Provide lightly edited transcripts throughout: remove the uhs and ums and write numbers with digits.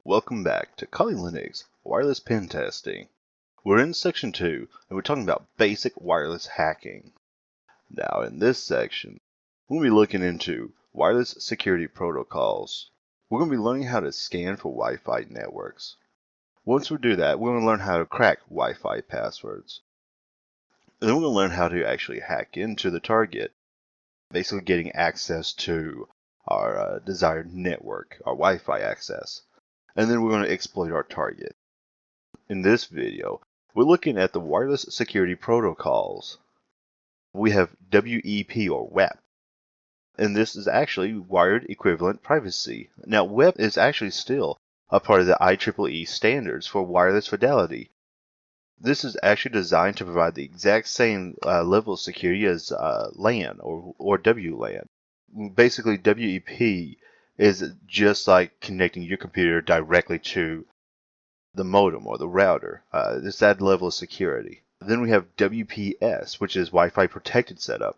Welcome back to Kali Linux Wireless Pen Testing. We're in section 2 and we're talking about basic wireless hacking. Now in this section, we'll be looking into wireless security protocols. We're going to be learning how to scan for Wi-Fi networks. Once we do that, we're going to learn how to crack Wi-Fi passwords. And then we're going to learn how to actually hack into the target, basically getting access to our desired network, our Wi-Fi access. And then we're going to exploit our target. In this video, we're looking at the wireless security protocols. We have WEP or WEP, and this is actually Wired Equivalent Privacy. Now, WEP is actually still a part of the IEEE standards for wireless fidelity. This is actually designed to provide the exact same level of security as LAN or WLAN. Basically, WEP is just like connecting your computer directly to the modem or the router. It's that level of security. Then we have WPS, which is Wi-Fi protected setup.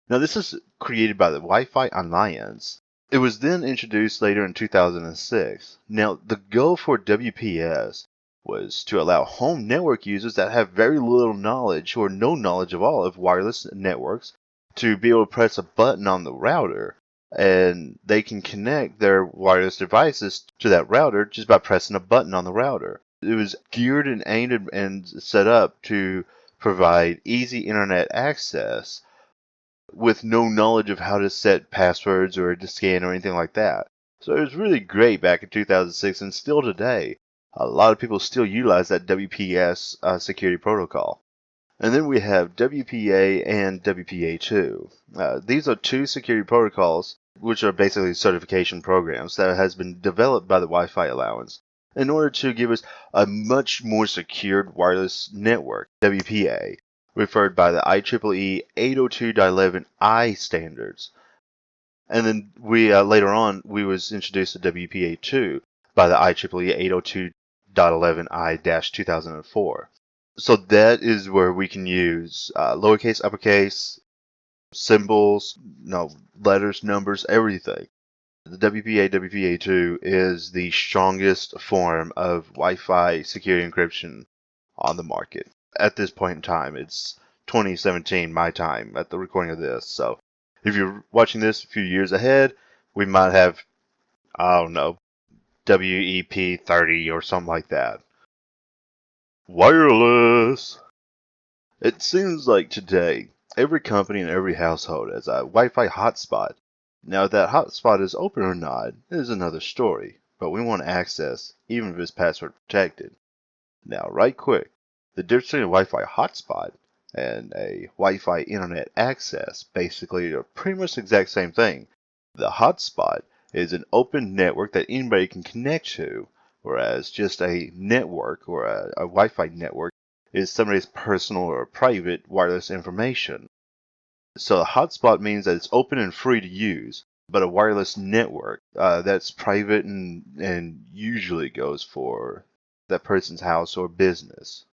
Now this is created by the Wi-Fi Alliance. It was then introduced later in 2006. Now the goal for WPS was to allow home network users that have very little knowledge or no knowledge at all of wireless networks to be able to press a button on the router and they can connect their wireless devices to that router just by pressing a button on the router. It was geared and aimed and set up to provide easy internet access with no knowledge of how to set passwords or to scan or anything like that. So it was really great back in 2006 and still today. A lot of people still utilize that WPS security protocol. And then we have WPA and WPA2. These are two security protocols which are basically certification programs that has been developed by the Wi-Fi Alliance in order to give us a much more secured wireless network. WPA, referred by the IEEE 802.11i standards. And then we later on we was introduced to WPA2 by the IEEE 802.11i-2004. So that is where we can use lowercase, uppercase, symbols, letters, numbers, everything. The WPA, WPA2 is the strongest form of Wi-Fi security encryption on the market. At this point in time, it's 2017, my time, at the recording of this. So if you're watching this a few years ahead, we might have, I don't know, WEP 30 or something like that. Wireless! It seems like today, every company and every household has a Wi-Fi hotspot. Now, if that hotspot is open or not is another story, but we want access, even if it's password protected. Now, right quick, the difference between a Wi-Fi hotspot and a Wi-Fi internet access basically are pretty much the exact same thing. The hotspot is an open network that anybody can connect to, whereas just a network or a Wi-Fi network is somebody's personal or private wireless information. So a hotspot means that it's open and free to use, but a wireless network that's private and usually goes for that person's house or business.